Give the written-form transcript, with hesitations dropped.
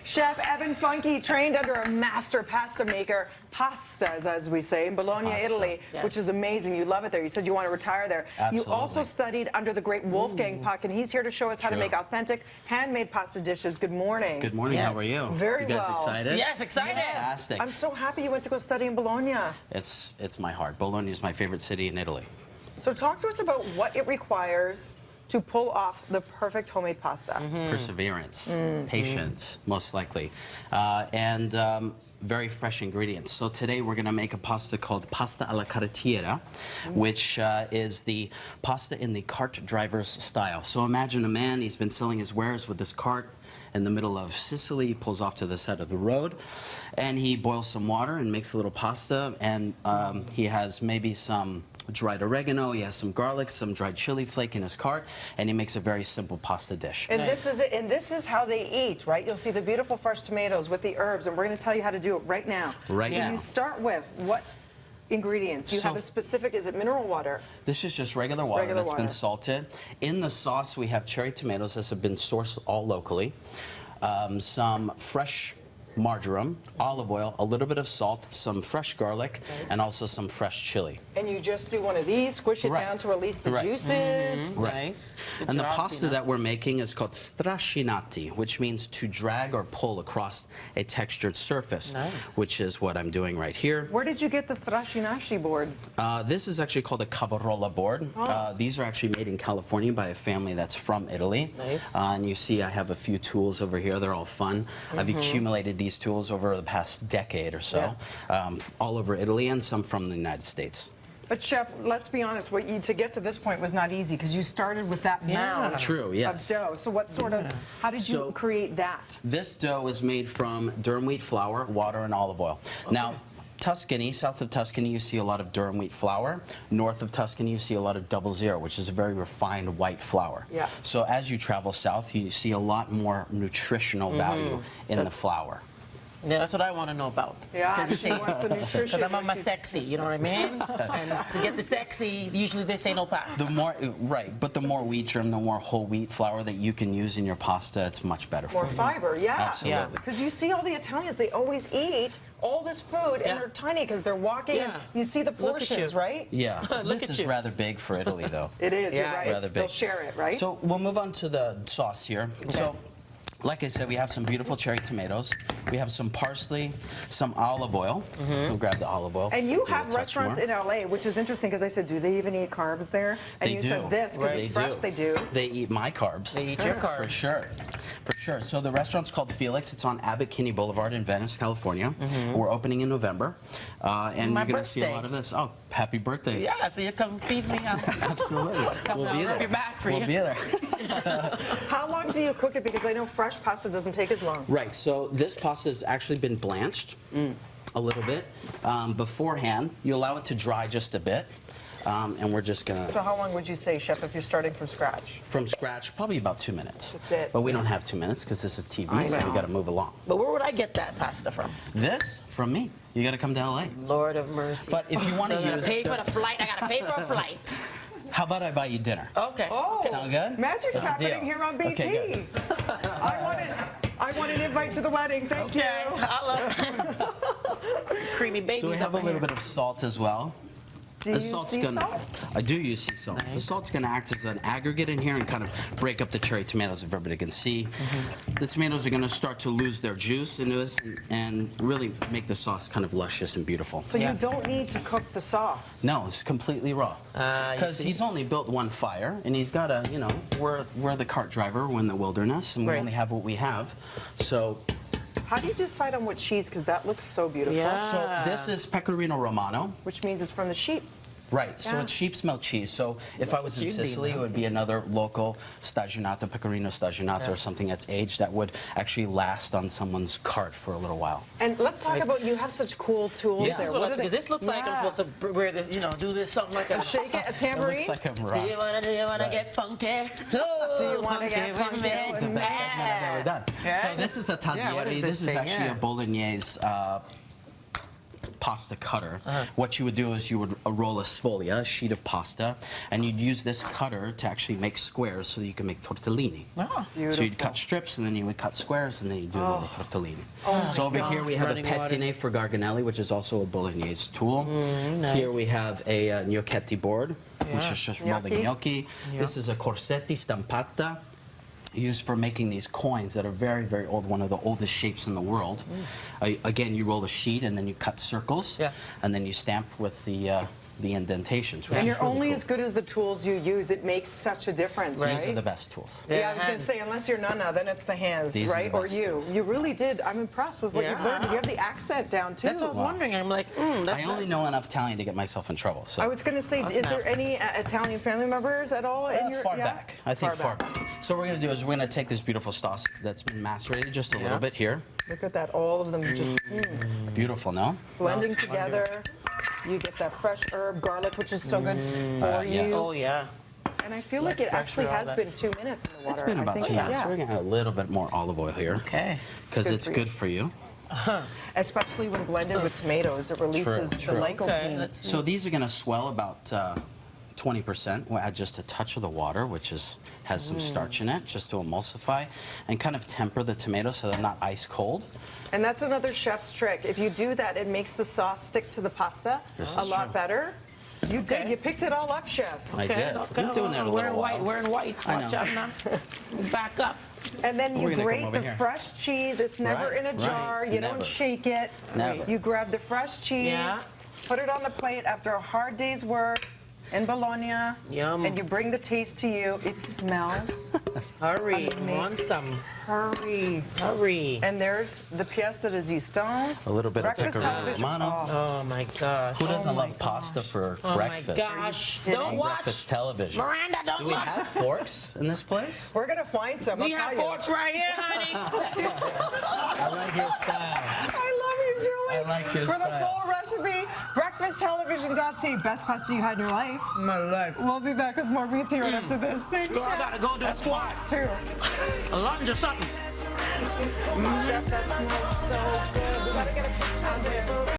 Chef Evan Funke trained under a master pasta maker, pastas as we say, in Bologna, Italy, which is amazing. You love it there. You said you want to retire there. Absolutely. You also studied under the great Wolfgang Puck, and he's here to show us how to make authentic handmade pasta dishes. Good morning. Good morning. How are you? Very you guys well. excited? Yes, excited. Fantastic. I'm so happy you went to go study in Bologna. It's my heart. Bologna is my favorite city in Italy. So talk to us about what it requires to pull off the perfect homemade pasta. Perseverance, patience, most likely, and very fresh ingredients. So today we're going to make a pasta called pasta alla carrettiera, which is the pasta in the cart driver's style. So imagine a man, he's been selling his wares with this cart in the middle of Sicily, he pulls off to the side of the road, and he boils some water and makes a little pasta, and he has maybe some dried oregano, he has some garlic, some dried chili flake in his cart, and he makes a very simple pasta dish. And this is it, and this is how they eat, right? You'll see the beautiful fresh tomatoes with the herbs, and we're going to tell you how to do it right now. Right now. So you start with what ingredients? You have a specific, is it mineral water? This is just regular water that's been salted. In the sauce we have cherry tomatoes that have been sourced all locally, some fresh marjoram, olive oil, a little bit of salt, some fresh garlic, and also some fresh chili. And you just do one of these, squish it down to release the juices. Nice. And the pasta that we're making is called strascinati, which means to drag or pull across a textured surface, which is what I'm doing right here. Where did you get the strascinati board? This is actually called a cavarola board. These are actually made in California by a family that's from Italy. Nice. And you see I have a few tools over here. They're all fun. I've accumulated these tools over the past decade or so, all over Italy and some from the United States. But Chef, let's be honest, to get to this point was not easy because you started with that mound True, yes. of dough. So what sort of, how did you create that? This dough is made from durum wheat flour, water, and olive oil. Now, Tuscany, south of Tuscany, you see a lot of durum wheat flour. North of Tuscany, you see a lot of 00, which is a very refined white flour. Yeah. So as you travel south, you see a lot more nutritional value in the flour. Yeah, that's what I want to know about. Yeah, she wants the nutrition. Because I'm a sexy, you know what I mean? And to get the sexy, usually they say no pasta. The more, but the more wheat germ, the more whole wheat flour that you can use in your pasta, it's much better for you. More fiber, Absolutely. Because you see all the Italians, they always eat all this food, and they're tiny because they're walking, and you see the portions, right? Yeah. This is rather big for Italy, though. It is, you're right. Rather big. They'll share it, right? So we'll move on to the sauce here. So, like I said, we have some beautiful cherry tomatoes. We have some parsley, some olive oil. We'll grab the olive oil. And you have restaurants in LA, which is interesting because I said, do they even eat carbs there? And you said this, because it's fresh, they do. They eat my carbs. They eat your carbs. For sure. For sure. So the restaurant's called Felix. It's on Abbot Kinney Boulevard in Venice, California. We're opening in November. And you're going to see a lot of this. Oh, happy birthday. Yeah, so you come feed me. Absolutely. We'll be there. We'll be there. How long do you cook it? Because I know fresh pasta doesn't take as long. Right. So this pasta has actually been blanched a little bit beforehand. You allow it to dry just a bit. And we're just going to... So how long would you say, Chef, if you're starting from scratch? From scratch, probably about 2 minutes. That's it. But we don't have 2 minutes because this is TV, so we got to move along. But where would I get that pasta from? This, from me. You got to come to LA. Lord of mercy. But if you want to use... pay for the flight. I got to pay for a flight. How about I buy you dinner? Okay. Oh, sound good? Magic's happening here on BT. Okay, I want an invite to the wedding. Thank you. I love creamy babies. So we have a little bit of salt as well. Do you use sea salt? I do use sea salt. The salt's going to act as an aggregate in here and kind of break up the cherry tomatoes, if everybody can see. The tomatoes are going to start to lose their juice into this and really make the sauce kind of luscious and beautiful. So you don't need to cook the sauce? No, it's completely raw. Because he's only built one fire, and he's got to, you know, we're the cart driver, we're in the wilderness, and we only have what we have. So... How do you decide on what cheese? Because that looks so beautiful. Yeah. So this is Pecorino Romano. Which means it's from the sheep. Right, so it's sheep's milk cheese. So if I was in Sicily, it would be another local stagionato, pecorino stagionato, or something that's aged that would actually last on someone's cart for a little while. And let's talk about, you have such cool tools there. This looks like I'm supposed to wear this, you know, do this something like a shake it, a tambourine. It looks like a rock. Do you wanna get funky? Do you wanna get funky? It's the best thing I've ever done. So this is a tagliere. This is actually a Bolognaise pasta cutter. What you would do is you would roll a sfoglia, a sheet of pasta, and you'd use this cutter to actually make squares so that you can make tortellini. Oh, so you'd cut strips, and then you would cut squares, and then you do a little tortellini. So over here we have a Running pettine for garganelli, which is also a Bolognaise tool. Nice. Here we have a gnocchetti board, which is just rolling gnocchi. This is a corsetti stampata, used for making these coins that are very, very old, one of the oldest shapes in the world. Again, you roll a sheet and then you cut circles, and then you stamp with the indentations. Which And is you're really only cool. as good as the tools you use. It makes such a difference, right? These are the best tools. Yeah, I was going to say, unless you're Nana, then it's the hands, These are right? the Or best you. tools. You really did. I'm impressed with what you've learned. You have the accent down, too. that's what I was wondering. I'm like, that's I only know enough Italian to get myself in trouble. So I was going to say, is there any Italian family members at all in your... far back. I think far back. So what we're going to do is we're going to take this beautiful sauce that's been macerated just a little bit here. Look at that, all of them just Beautiful, no? blending together. You get that fresh herb, garlic, which is so good for you. yes. Oh, yeah. And I feel like it actually has been 2 minutes in the water. It's been about 2 minutes. Yeah. So we're going to add a little bit more olive oil here. Okay. Because it's good for you. Especially when blended with tomatoes, it releases the True. lycopene. Okay, let's see. So these are going to swell about 20%. We'll add just a touch of the water, which has some starch in it, just to emulsify and kind of temper the tomatoes so they're not ice cold. And that's another chef's trick. If you do that, it makes the sauce stick to the pasta a lot better. You did. You picked it all up, chef. I did. I've been doing it a We're in little white. while. We're in white. I know. Watch out now. Back up. And then you We're gonna come grate over the here. fresh cheese. It's never Right, in a jar. right. You Never. don't shake it. Never. You grab the fresh cheese, Yeah. put it on the plate after a hard day's work in Bologna, Yum. and you bring the taste to you. It smells. Hurry. Amazing. Want some. Hurry. Hurry. And there's the pièce de résistance. A little bit of breakfast pecorino television. romano. Oh, my gosh. Who doesn't love pasta for breakfast? Oh, my gosh. Kidding. Don't watch. Breakfast television. Miranda, don't Do we watch. have forks in this place? We're gonna find some. We I'll have tell you. forks right here, honey. I like your style. I love you, Julie. I like your For style. the full recipe, breakfasttelevision.ca. Best pasta you had in your life. My life. We'll be back with more BT right after this. Thanks, Girl, I Chef. gotta go do a squat. Too. A lunge or something. Chef, that smells so good. We gotta get a picture of it.